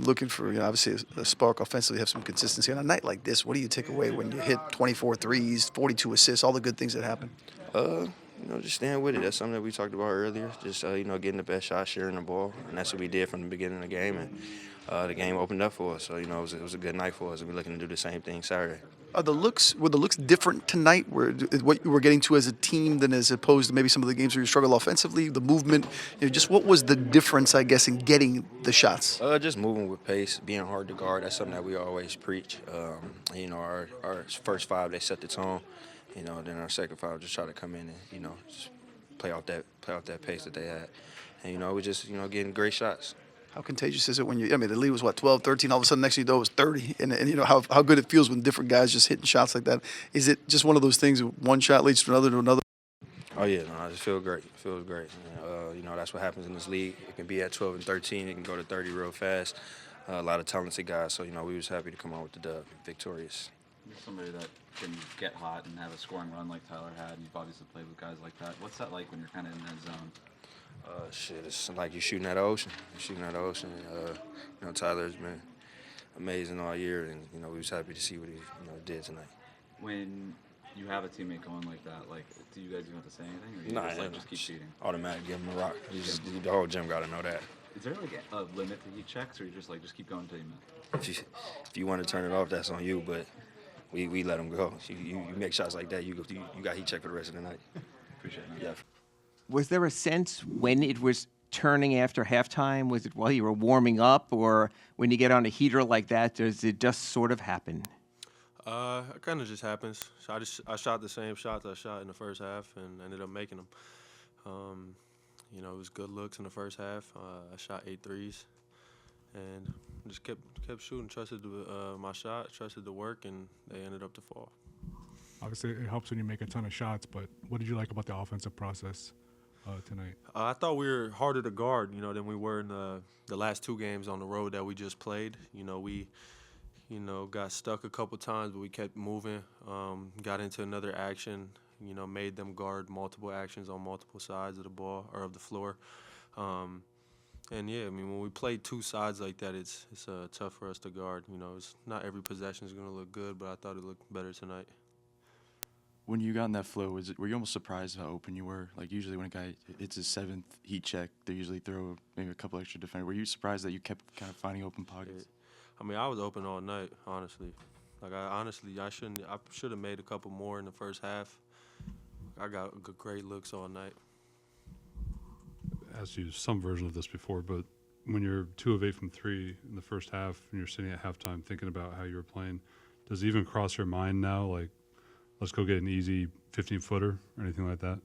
looking for, obviously a spark offensively, have some consistency. On a night like this, what do you take away when you hit 24 threes, 42 assists, all the good things that happen? Just staying with it. That's something that we talked about earlier. Just, getting the best shot, sharing the ball. And that's what we did from the beginning of the game. And the game opened up for us. So, it was a good night for us. And we're looking to do the same thing Saturday. Were the looks different tonight? What you were getting to as a team than as opposed to maybe some of the games where you struggle offensively, the movement? Just what was the difference, I guess, in getting the shots? Just moving with pace, being hard to guard. That's something that we always preach. Our first five, they set the tone. Then our second five just try to come in and, just play off that pace that they had. And, we just, getting great shots. How contagious is it when the lead was, 12, 13, all of a sudden next thing you know it was 30, and how good it feels when different guys just hitting shots like that. Is it just one of those things, one shot leads to another? Oh, yeah, no, I just feel great. It feels great. That's what happens in this league. It can be at 12 and 13. It can go to 30 real fast. A lot of talented guys, so, we was happy to come out with the dub, victorious. You're somebody that can get hot and have a scoring run like Tyler had, and you've obviously played with guys like that. What's that like when you're kind of in that zone? It's like you're shooting at the ocean. Tyler's been amazing all year, and, we was happy to see what he, did tonight. When you have a teammate going like that, do you guys even have to say anything, or you just keep shooting? Automatic, give him a rock. The whole gym got to know that. Is there a limit to heat checks, or you just keep going until you miss? If you want to turn it off, that's on you, but we let him go. You make shots like that, you got heat check for the rest of the night. Appreciate it. Yeah. Was there a sense when it was turning after halftime? Was it while you were warming up, or when you get on a heater like that, does it just sort of happen? It kind of just happens. I shot the same shots I shot in the first half and ended up making them. It was good looks in the first half. I shot 8 threes and just kept shooting, trusted my shot, trusted the work, and they ended up to fall. Obviously, it helps when you make a ton of shots, but what did you like about the offensive process tonight? I thought we were harder to guard, than we were in the last 2 games on the road that we just played. We got stuck a couple times, but we kept moving, got into another action, made them guard multiple actions on multiple sides of the ball or of the floor. When we play 2 sides like that, it's tough for us to guard. It's not every possession is going to look good, but I thought it looked better tonight. When you got in that flow, were you almost surprised how open you were? Like, usually when a guy hits his 7th heat check, they usually throw maybe a couple extra defenders. Were you surprised that you kept kind of finding open pockets? I was open all night, honestly. I should have made a couple more in the first half. I got great looks all night. I asked you some version of this before, but when you're 2 of 8 from 3 in the first half and you're sitting at halftime thinking about how you were playing, does it even cross your mind now, like, let's go get an easy 15-footer or anything like that?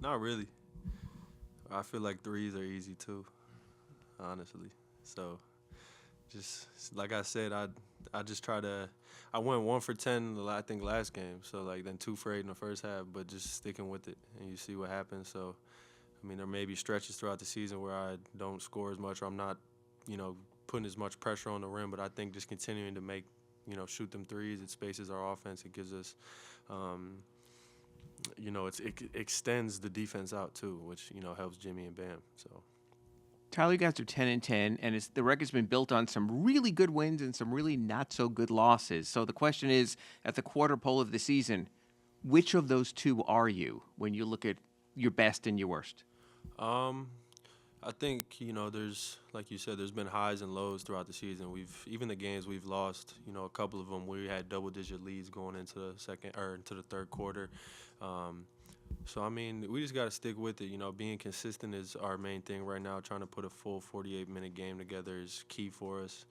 Not really. I feel like threes are easy too, honestly. So, just like I said, I just try to. I went 1 for 10, I think, last game. So then 2 for 8 in the first half, but just sticking with it, and you see what happens. So, there may be stretches throughout the season where I don't score as much, or I'm not, putting as much pressure on the rim. But I think just continuing to make, shoot them threes, it spaces our offense. It gives us, it extends the defense out too, which helps Jimmy and Bam. So. Tyler, you guys are 10-10, and the record's been built on some really good wins and some really not so good losses. So the question is, at the quarter pole of the season, which of those 2 are you when you look at your best and your worst? I think, there's, like you said, there's been highs and lows throughout the season. Even the games we've lost, a couple of them we had double-digit leads going into the third quarter. So, we just got to stick with it. Being consistent is our main thing right now. Trying to put a full 48-minute game together is key for us.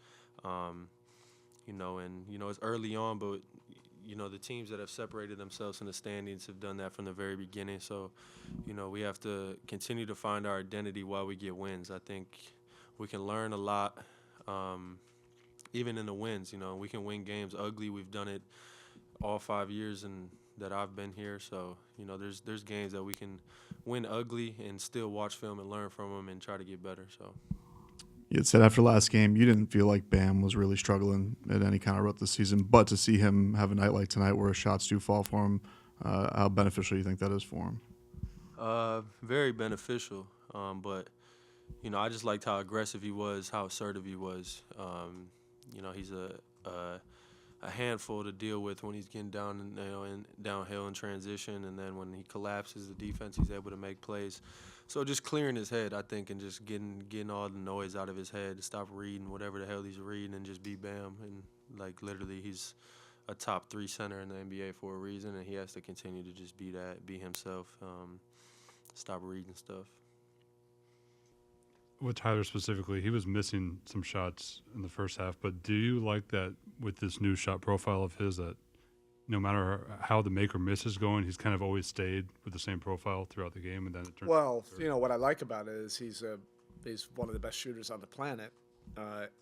It's early on, but, the teams that have separated themselves in the standings have done that from the very beginning. So, we have to continue to find our identity while we get wins. I think we can learn a lot, even in the wins. We can win games ugly. We've done it all 5 years that I've been here. So, there's games that we can win ugly and still watch film and learn from them and try to get better. So. You had said after last game you didn't feel like Bam was really struggling at any kind of rut this season, but to see him have a night like tonight where shots do fall for him, how beneficial do you think that is for him? Very beneficial, but I just liked how aggressive he was, how assertive he was. He's a handful to deal with when he's getting down, downhill in transition, and then when he collapses the defense, he's able to make plays. So just clearing his head, I think, and just getting all the noise out of his head, stop reading whatever the hell he's reading, and just be Bam. And like literally, he's a top 3 center in the NBA for a reason, and he has to continue to just be himself, stop reading stuff. With Tyler specifically, he was missing some shots in the first half, but do you like that with this new shot profile of his that no matter how the make or miss is going, he's kind of always stayed with the same profile throughout the game, and then it turns Well, what I like about it is he's one of the best shooters on the planet,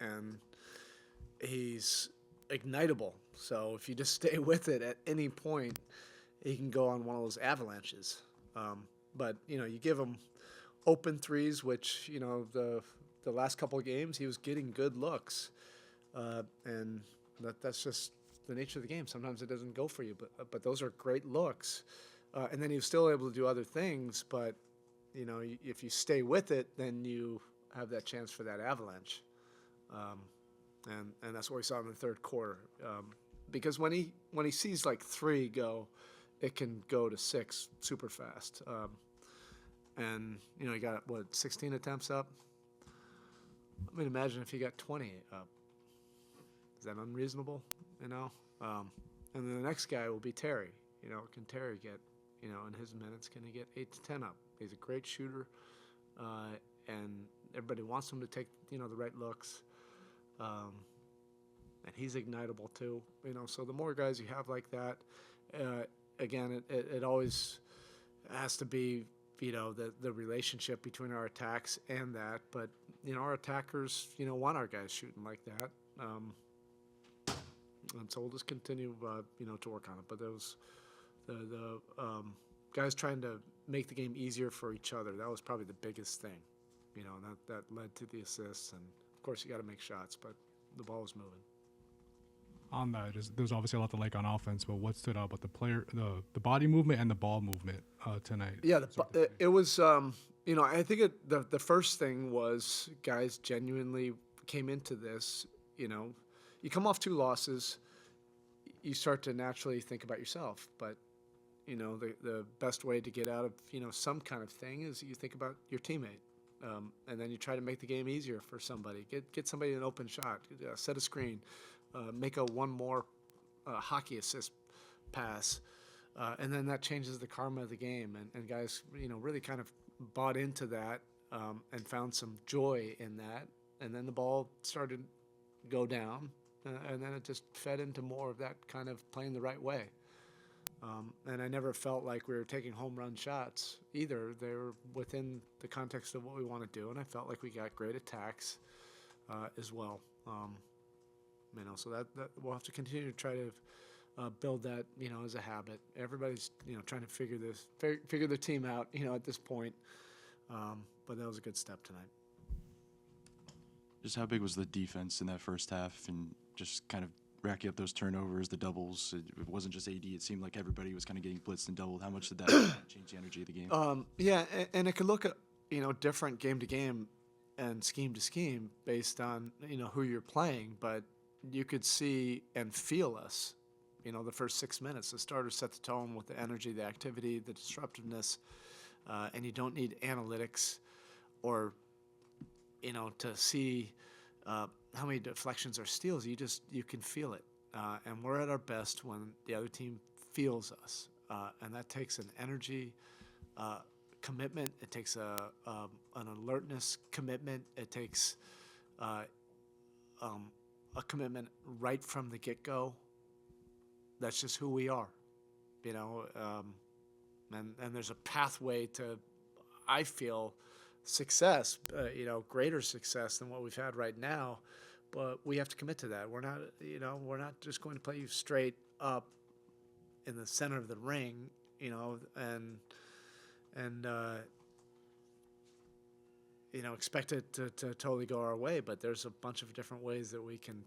and he's ignitable. So if you just stay with it at any point, he can go on one of those avalanches. But you give him open threes, which the last couple of games he was getting good looks, and that's just the nature of the game. Sometimes it doesn't go for you, but those are great looks, and then he was still able to do other things. But if you stay with it, then you have that chance for that avalanche, and that's what we saw in the third quarter. Because when he sees like 3 go, it can go to 6 super fast. And he got 16 attempts up. I mean, imagine if he got 20 up. Is that unreasonable? And then the next guy will be Terry. Can Terry get in his minutes? Can he get 8 to 10 up? He's a great shooter, and everybody wants him to take the right looks. And he's ignitable too. So the more guys you have like that, again, it always has to be the relationship between our attacks and that, but our attackers want our guys shooting like that, and so we'll just continue to work on it. But those the guys trying to make the game easier for each other, that was probably the biggest thing, that led to the assists. And of course you got to make shots, but the ball was moving. On that, there's obviously a lot to like on offense, but what stood out about the body movement and the ball movement tonight? Yeah, it was. I think the first thing was guys genuinely came into this. You come off 2 losses, you start to naturally think about yourself. But the best way to get out of some kind of thing is you think about your teammate, and then you try to make the game easier for somebody. Get somebody an open shot, set a screen. Make a one more hockey assist pass, and then that changes the karma of the game. And guys, really kind of bought into that and found some joy in that. And then the ball started to go down, and then it just fed into more of that kind of playing the right way. And I never felt like we were taking home run shots either. They were within the context of what we want to do, and I felt like we got great attacks as well. So that we'll have to continue to try to build that, as a habit. Everybody's, trying to figure the team out, at this point. But that was a good step tonight. Just how big was the defense in that first half, and just kind of racking up those turnovers, the doubles? It wasn't just AD. It seemed like everybody was kind of getting blitzed and doubled. How much did that change the energy of the game? Yeah, and it could look at, different game to game and scheme to scheme based on, who you're playing, but you could see and feel us, the first 6 minutes. The starters set the tone with the energy, the activity, the disruptiveness, and you don't need analytics or, to see how many deflections or steals. You can feel it, and we're at our best when the other team feels us, and that takes an energy commitment. It takes an alertness commitment. It takes a commitment right from the get-go. That's just who we are, and there's a pathway to, I feel, success, greater success than what we've had right now, but we have to commit to that. We're not just going to play you straight up in the center of the ring, and expect it to totally go our way, but there's a bunch of different ways that we can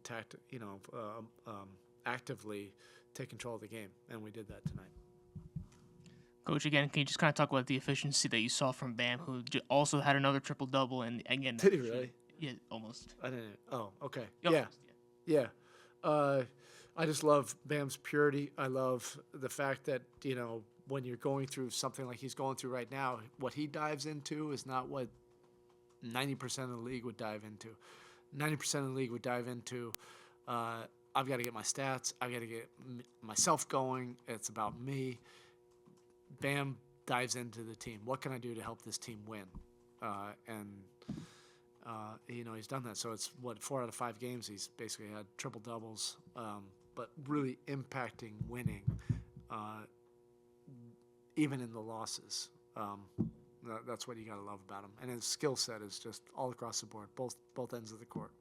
actively take control of the game, and we did that tonight. Coach, again, can you just kind of talk about the efficiency that you saw from Bam, who also had another triple-double, and again, Did he really? Yeah, almost. I didn't. Oh, okay. Yeah, Yeah. almost, Yeah. I just love Bam's purity. I love the fact that, when you're going through something like he's going through right now, what he dives into is not what 90% of the league would dive into. 90% of the league would dive into, I've got to get my stats. I've got to get myself going. It's about me. Bam dives into the team. What can I do to help this team win? He's done that. So it's 4 out of 5 games he's basically had triple doubles, but really impacting winning, even in the losses. That's what you got to love about him. And his skill set is just all across the board, both ends of the court.